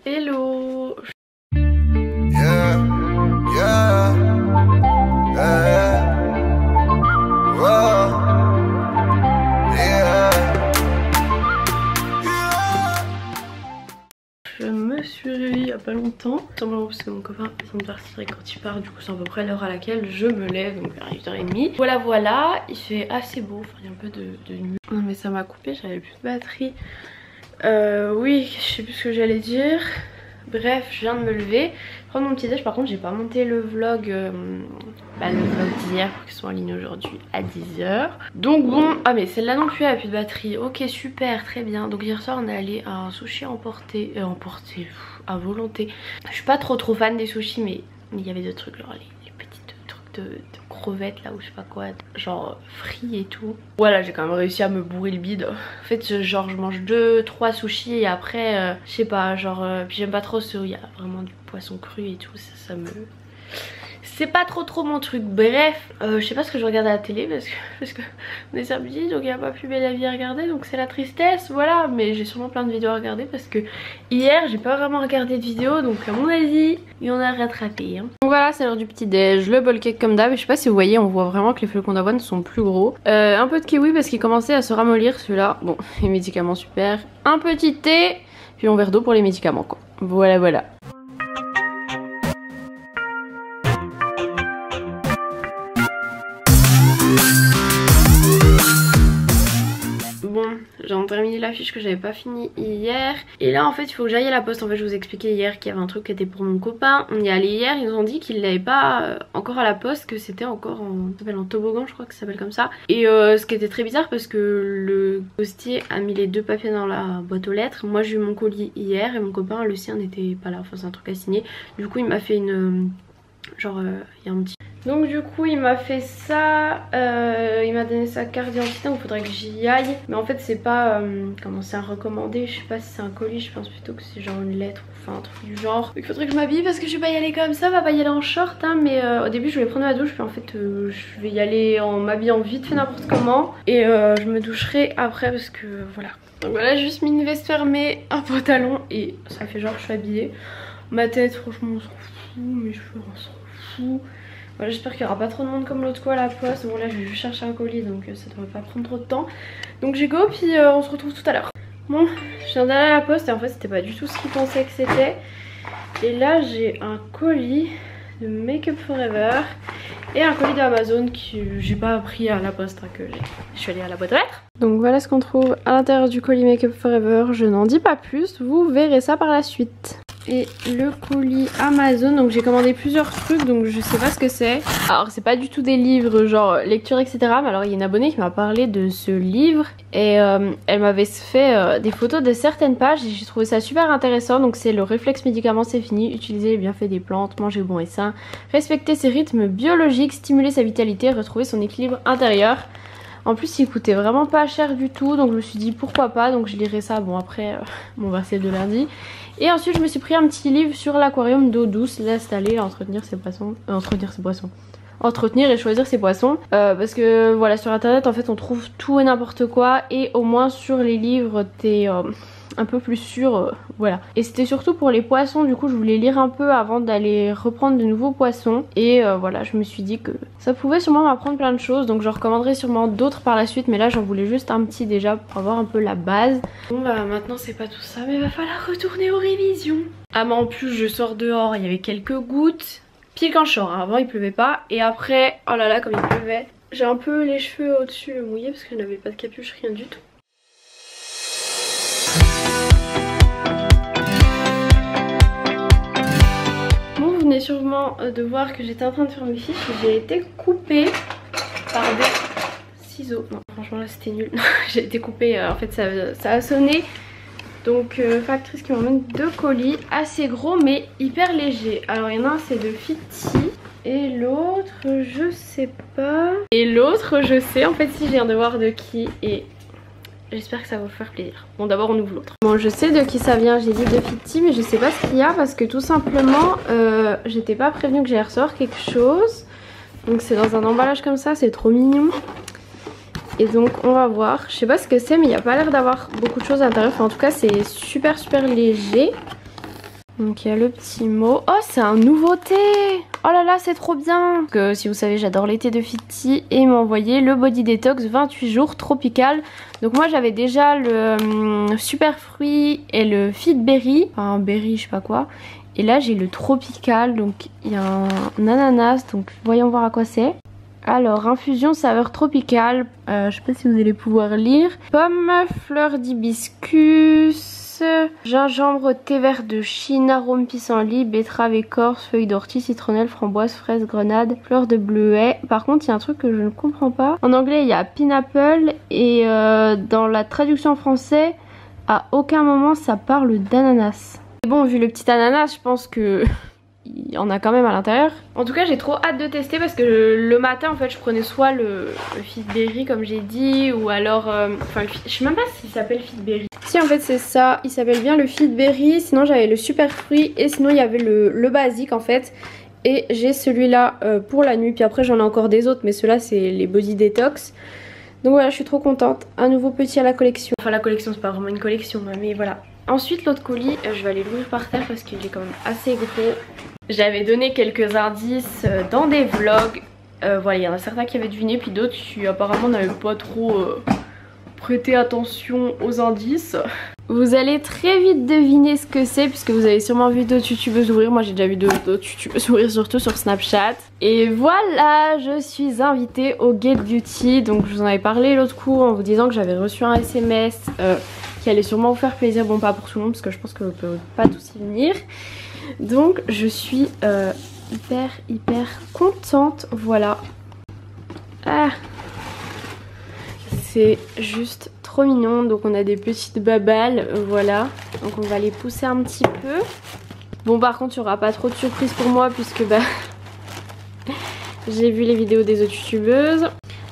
Hello. Yeah, yeah, yeah, whoa, yeah, yeah. Je me suis réveillée il y a pas longtemps, simplement parce que mon copain vient de partir et quand il part du coup c'est à peu près l'heure à laquelle je me lève, donc vers 8h30. Voilà, il fait assez beau, enfin il y a un peu de nuit. Non mais ça m'a coupé, j'avais plus de batterie. Oui, je sais plus ce que j'allais dire. Bref, je viens de me lever, prendre mon petit déj. Par contre j'ai pas monté le vlog d'hier pour qu'il soit en ligne aujourd'hui à 10h. Donc bon, ah mais celle-là non plus elle a plus de batterie. Ok super, très bien. Donc hier soir on est allé à un sushi emporté à volonté. Je suis pas trop fan des sushis, mais il y avait d'autres trucs, genre les petits trucs de crevettes là ou je sais pas quoi, genre frits et tout. Voilà, j'ai quand même réussi à me bourrer le bide. En fait genre je mange 2-3 sushis et après je sais pas, genre puis j'aime pas trop ceux où il y a vraiment du poisson cru et tout, ça me... C'est pas trop mon truc. Bref, je sais pas ce que je regarde à la télé parce que on est samedi, donc il n'y a pas plus belle la vie à regarder, donc c'est la tristesse, voilà. Mais j'ai sûrement plein de vidéos à regarder parce que hier j'ai pas vraiment regardé de vidéos, donc à mon avis il y en a rattrapé hein. Donc voilà, c'est l'heure du petit déj, le bol cake comme d'hab. Je sais pas si vous voyez, on voit vraiment que les flocons d'avoine sont plus gros. Un peu de kiwi parce qu'il commençait à se ramollir celui-là. Bon, les médicaments super. Un petit thé, puis un verre d'eau pour les médicaments quoi. Voilà. Bon, j'ai terminé la fiche que j'avais pas fini hier. Et là en fait il faut que j'aille à la poste. En fait je vous expliquais hier qu'il y avait un truc qui était pour mon copain. On y est allé hier, ils nous ont dit qu'ils l'avaient pas encore à la poste, que c'était encore en toboggan, je crois que ça s'appelle comme ça. Et ce qui était très bizarre parce que le postier a mis les deux papiers dans la boîte aux lettres. Moi j'ai eu mon colis hier et mon copain le sien n'était pas là, enfin c'est un truc à signer. Du coup il m'a fait une... genre il y a un petit... Donc du coup il m'a fait ça, il m'a donné sa carte d'identité, donc il faudrait que j'y aille. Mais en fait c'est pas, comment c'est un recommandé, je sais pas si c'est un colis, je pense plutôt que c'est genre une lettre ou enfin un truc du genre. Donc il faudrait que je m'habille parce que je vais pas y aller comme ça, on va pas y aller en short hein. Mais au début je voulais prendre ma douche, puis en fait je vais y aller en m'habillant vite fait n'importe comment. Et je me doucherai après parce que voilà. Donc voilà, j'ai juste mis une veste fermée, un pantalon et ça fait genre je suis habillée. Ma tête franchement on s'en fout, mes cheveux on s'en fout. Voilà, j'espère qu'il n'y aura pas trop de monde comme l'autre fois à la poste. Bon là je vais juste chercher un colis donc ça devrait pas prendre trop de temps. Donc j'ai go puis on se retrouve tout à l'heure. Bon, je viens d'aller à la poste et en fait c'était pas du tout ce qu'ils pensaient que c'était. Et là j'ai un colis de Make Up For Ever et un colis d'Amazon que j'ai pas pris à la poste hein, que je suis allée à la boîte aux lettres. Donc voilà ce qu'on trouve à l'intérieur du colis Make Up For Ever. Je n'en dis pas plus, vous verrez ça par la suite. Et le colis Amazon, donc j'ai commandé plusieurs trucs donc je sais pas ce que c'est. Alors c'est pas du tout des livres genre lecture etc, mais alors il y a une abonnée qui m'a parlé de ce livre et elle m'avait fait des photos de certaines pages et j'ai trouvé ça super intéressant. Donc c'est le réflexe médicament c'est fini, utiliser les bienfaits des plantes, manger bon et sain, respecter ses rythmes biologiques, stimuler sa vitalité, retrouver son équilibre intérieur. En plus il coûtait vraiment pas cher du tout donc je me suis dit pourquoi pas, donc je lirai ça bon après mon verset de lundi. Et ensuite je me suis pris un petit livre sur l'aquarium d'eau douce, l'installer, entretenir ses poissons, entretenir et choisir ses poissons parce que voilà sur internet en fait on trouve tout et n'importe quoi et au moins sur les livres t'es un peu plus sûr voilà. Et c'était surtout pour les poissons, du coup je voulais lire un peu avant d'aller reprendre de nouveaux poissons et voilà je me suis dit que ça pouvait sûrement m'apprendre plein de choses, donc je recommanderai sûrement d'autres par la suite, mais là j'en voulais juste un petit déjà pour avoir un peu la base. Bon bah maintenant c'est pas tout ça mais il va falloir retourner aux révisions. Ah mais en plus je sors dehors, il y avait quelques gouttes pile quand je sors hein. Avant il pleuvait pas et après oh là là comme il pleuvait j'ai un peu les cheveux au dessus mouillés parce que je n'avais pas de capuche, rien du tout. Vous venez sûrement de voir que j'étais en train de faire mes fiches. J'ai été coupée par des ciseaux. Non franchement là c'était nul. J'ai été coupée, en fait ça a sonné. Donc factrice qui m'emmène deux colis assez gros mais hyper légers. Alors il y en a un c'est de Fiti et l'autre je sais pas. Et l'autre je sais en fait si je viens de voir de qui et... j'espère que ça va vous faire plaisir. Bon d'abord on ouvre l'autre. Bon je sais de qui ça vient, j'ai dit de Fiti mais je sais pas ce qu'il y a parce que tout simplement j'étais pas prévenue que j'allais recevoir quelque chose. Donc c'est dans un emballage comme ça, c'est trop mignon. Et donc on va voir, je sais pas ce que c'est mais il n'y a pas l'air d'avoir beaucoup de choses à l'intérieur. Enfin en tout cas c'est super léger. Donc il y a le petit mot. Oh, c'est un nouveau thé. Oh là là, c'est trop bien. Que si vous savez, j'adore les thés de Fiti et ils m'ont envoyé le Body Detox 28 jours tropical. Donc moi j'avais déjà le super fruit et le fit berry, enfin berry je sais pas quoi. Et là j'ai le tropical, donc il y a un ananas, donc voyons voir à quoi c'est. Alors, infusion saveur tropicale, je sais pas si vous allez pouvoir lire. Pomme, fleur d'hibiscus, gingembre, thé vert de Chine, arôme pissenlit, betterave, écorce, feuilles d'ortie, citronnelle, framboise, fraise, grenade, fleur de bleuet. Par contre, il y a un truc que je ne comprends pas. En anglais, il y a pineapple et dans la traduction en français, à aucun moment ça parle d'ananas. Bon, vu le petit ananas, je pense que... il y en a quand même à l'intérieur. En tout cas j'ai trop hâte de tester parce que le matin en fait je prenais soit le Fit Berry comme j'ai dit, ou alors enfin je sais même pas s'il s'appelle Fit Berry. Si en fait c'est ça, il s'appelle bien le Fit Berry. Sinon j'avais le super fruit et sinon il y avait le basique en fait. Et j'ai celui-là pour la nuit, puis après j'en ai encore des autres mais ceux-là c'est les Body Detox. Donc voilà, je suis trop contente, un nouveau petit à la collection. Enfin la collection c'est pas vraiment une collection mais voilà. Ensuite l'autre colis, je vais aller l'ouvrir par terre parce qu'il est quand même assez gros. J'avais donné quelques indices dans des vlogs. Voilà, il y en a certains qui avaient deviné, puis d'autres qui apparemment n'avaient pas trop prêté attention aux indices. Vous allez très vite deviner ce que c'est puisque vous avez sûrement vu d'autres youtubeuses ouvrir. Moi j'ai déjà vu d'autres youtubeuses ouvrir, surtout sur Snapchat. Et voilà, je suis invitée au Get Beauty. Donc je vous en avais parlé l'autre coup en vous disant que j'avais reçu un SMS qui allait sûrement vous faire plaisir. Bon, pas pour tout le monde parce que je pense que vous ne pouvez pas tous y venir. Donc je suis hyper contente. Voilà. Ah, c'est juste trop mignon. Donc on a des petites babales, voilà. Donc on va les pousser un petit peu. Bon par contre il n'y aura pas trop de surprises pour moi puisque bah j'ai vu les vidéos des autres youtubeuses.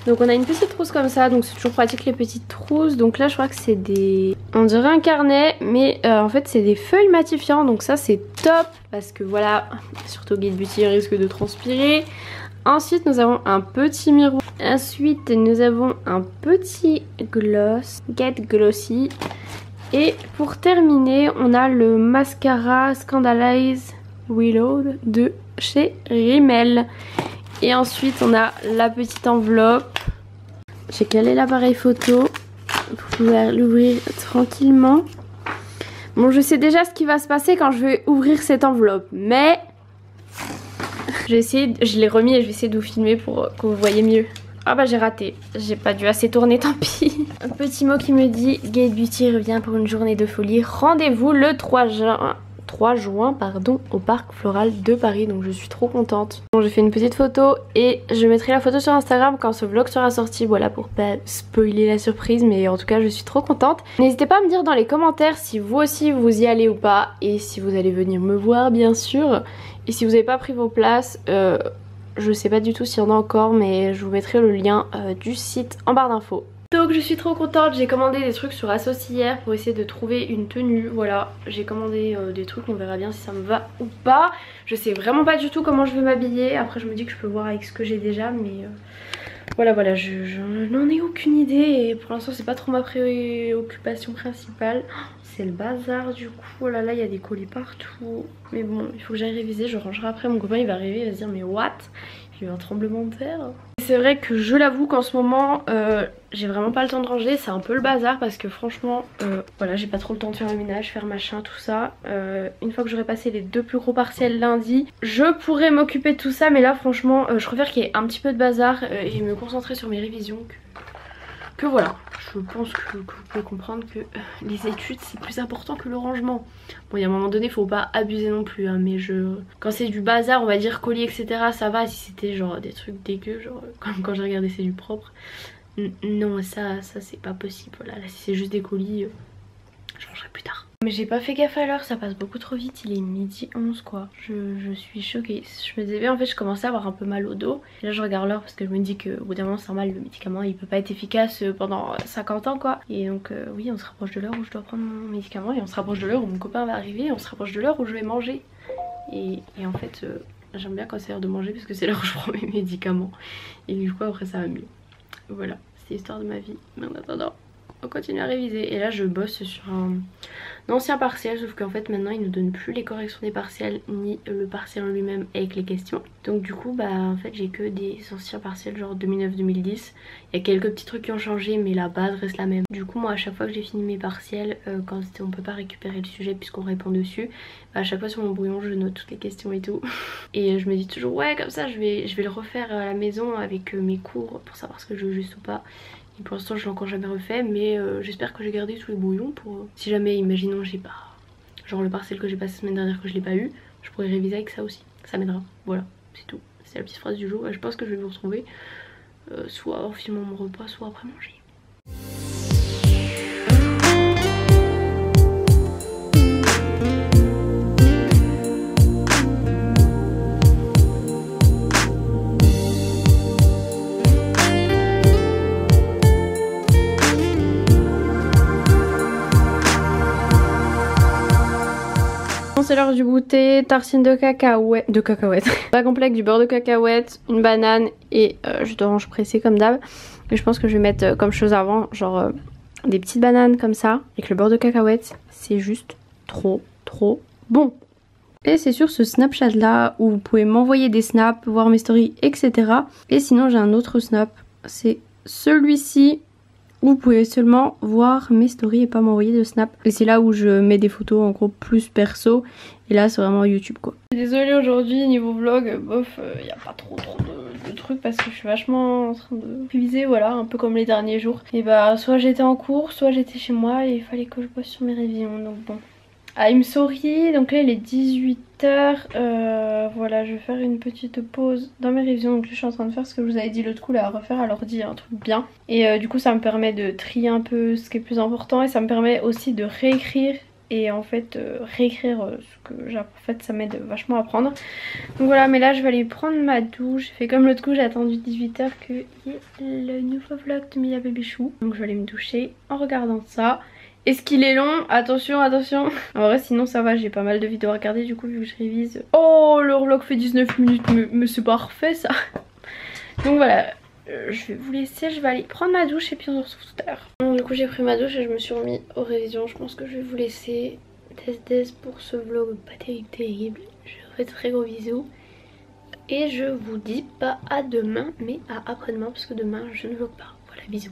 Donc on a une petite trousse comme ça, donc c'est toujours pratique les petites trousses. Donc là je crois que c'est des... on dirait un carnet, mais en fait c'est des feuilles matifiantes. Donc ça c'est top, parce que voilà, surtout Get Beauty risque de transpirer. Ensuite nous avons un petit miroir. Ensuite nous avons un petit gloss, Get Glossy. Et pour terminer on a le mascara Scandalize Reload de chez Rimmel. Et ensuite on a la petite enveloppe. J'ai calé l'appareil photo pour pouvoir l'ouvrir tranquillement. Bon, je sais déjà ce qui va se passer quand je vais ouvrir cette enveloppe, mais je vais essayer, je l'ai remis et je vais essayer de vous filmer pour que vous voyez mieux. Ah bah j'ai raté, j'ai pas dû assez tourner, tant pis. Un petit mot qui me dit Get Beauty revient pour une journée de folie. Rendez-vous le 3 juin pardon, au parc floral de Paris, donc je suis trop contente. Bon, j'ai fait une petite photo et je mettrai la photo sur Instagram quand ce vlog sera sorti, voilà, pour pas spoiler la surprise, mais en tout cas je suis trop contente. N'hésitez pas à me dire dans les commentaires si vous aussi vous y allez ou pas, et si vous allez venir me voir bien sûr, et si vous n'avez pas pris vos places, je sais pas du tout s'il y en a encore, mais je vous mettrai le lien du site en barre d'infos. Donc je suis trop contente, j'ai commandé des trucs sur ASOS hier pour essayer de trouver une tenue. Voilà, j'ai commandé des trucs, on verra bien si ça me va ou pas. Je sais vraiment pas du tout comment je vais m'habiller. Après je me dis que je peux voir avec ce que j'ai déjà, mais voilà, je n'en ai aucune idée. Et pour l'instant c'est pas trop ma préoccupation principale. C'est le bazar du coup, oh là là il y a des colis partout. Mais bon, il faut que j'aille réviser, je rangerai après. Mon copain il va arriver, il va se dire mais what? Il y a eu un tremblement de terre. C'est vrai que je l'avoue qu'en ce moment j'ai vraiment pas le temps de ranger, c'est un peu le bazar parce que franchement voilà, j'ai pas trop le temps de faire le ménage, faire machin, tout ça. Une fois que j'aurai passé les 2 plus gros partiels lundi, je pourrai m'occuper de tout ça, mais là franchement je préfère qu'il y ait un petit peu de bazar et me concentrer sur mes révisions que voilà. Je pense que vous pouvez comprendre que les études c'est plus important que le rangement. Bon, il y a un moment donné faut pas abuser non plus hein, mais quand c'est du bazar, on va dire colis etc, ça va. Si c'était genre des trucs dégueux, genre comme quand j'ai regardé c'est du propre, non ça c'est pas possible. Voilà, là si c'est juste des colis, je rangerai plus tard. Mais j'ai pas fait gaffe à l'heure, ça passe beaucoup trop vite, il est 12h11 quoi. Je suis choquée. Je me disais en fait je commençais à avoir un peu mal au dos. Et là je regarde l'heure parce que je me dis qu'au bout d'un moment c'est normal, le médicament il peut pas être efficace pendant 50 ans quoi. Et donc oui, on se rapproche de l'heure où je dois prendre mon médicament, et on se rapproche de l'heure où mon copain va arriver, et on se rapproche de l'heure où je vais manger. Et en fait j'aime bien quand c'est l'heure de manger parce que c'est l'heure où je prends mes médicaments. Et du coup après ça va mieux. Voilà, c'est l'histoire de ma vie. Mais en attendant, continuer à réviser. Et là je bosse sur un ancien partiel, sauf qu'en fait maintenant ils ne donnent plus les corrections des partiels ni le partiel en lui-même avec les questions. Donc du coup bah en fait j'ai que des anciens partiels genre 2009-2010. Il y a quelques petits trucs qui ont changé mais la base reste la même. Du coup moi à chaque fois que j'ai fini mes partiels, quand on peut pas récupérer le sujet puisqu'on répond dessus, bah, à chaque fois sur mon brouillon je note toutes les questions et tout. Et je me dis toujours ouais comme ça je vais le refaire à la maison avec mes cours pour savoir ce que je veux juste ou pas. Et pour l'instant je l'ai encore jamais refait mais j'espère que j'ai gardé tous les brouillons pour si jamais imaginons j'ai pas genre le partiel que j'ai passé la semaine dernière que je l'ai pas eu, je pourrais réviser avec ça aussi, ça m'aidera. Voilà c'est tout, c'est la petite phrase du jour et je pense que je vais vous retrouver soit en filmant mon repas soit après manger. C'est l'heure du goûter, tartine de cacahuètes, pas complexe, du beurre de cacahuète, une banane et jus d'orange pressé comme d'hab. Mais je pense que je vais mettre comme chose avant, genre des petites bananes comme ça avec le beurre de cacahuète. C'est juste trop bon. Et c'est sur ce Snapchat là où vous pouvez m'envoyer des snaps, voir mes stories, etc. Et sinon j'ai un autre snap, c'est celui-ci. Vous pouvez seulement voir mes stories et pas m'envoyer de snap. Et c'est là où je mets des photos en gros plus perso. Et là c'est vraiment YouTube quoi. Désolée aujourd'hui niveau vlog, bof, y a pas trop de trucs parce que je suis vachement en train de réviser, voilà, un peu comme les derniers jours. Et bah soit j'étais en cours, soit j'étais chez moi et il fallait que je bosse sur mes révisions, donc bon. I'm sorry, donc là il est 18h, voilà je vais faire une petite pause dans mes révisions. Donc là je suis en train de faire ce que je vous avais dit l'autre coup là, à refaire à l'ordi un truc bien. Et du coup ça me permet de trier un peu ce qui est plus important et ça me permet aussi de réécrire. Et en fait réécrire ce que j'ai, en fait ça m'aide vachement à apprendre. Donc voilà, mais là je vais aller prendre ma douche. J'ai fait comme l'autre coup, j'ai attendu 18h qu'il y ait le nouveau vlog de Mila Babychou. Donc je vais aller me doucher en regardant ça. Est-ce qu'il est long? Attention, attention. En vrai sinon ça va, j'ai pas mal de vidéos à regarder du coup vu que je révise. Oh le vlog fait 19 minutes mais c'est parfait ça. Donc voilà, je vais vous laisser, je vais aller prendre ma douche et puis on se retrouve tout à l'heure. Bon, du coup j'ai pris ma douche et je me suis remis aux révisions. Je pense que je vais vous laisser des pour ce vlog pas terrible. Je vous fais de très gros bisous. Et je vous dis pas à demain mais à après-demain parce que demain je ne vlog pas. Voilà, bisous.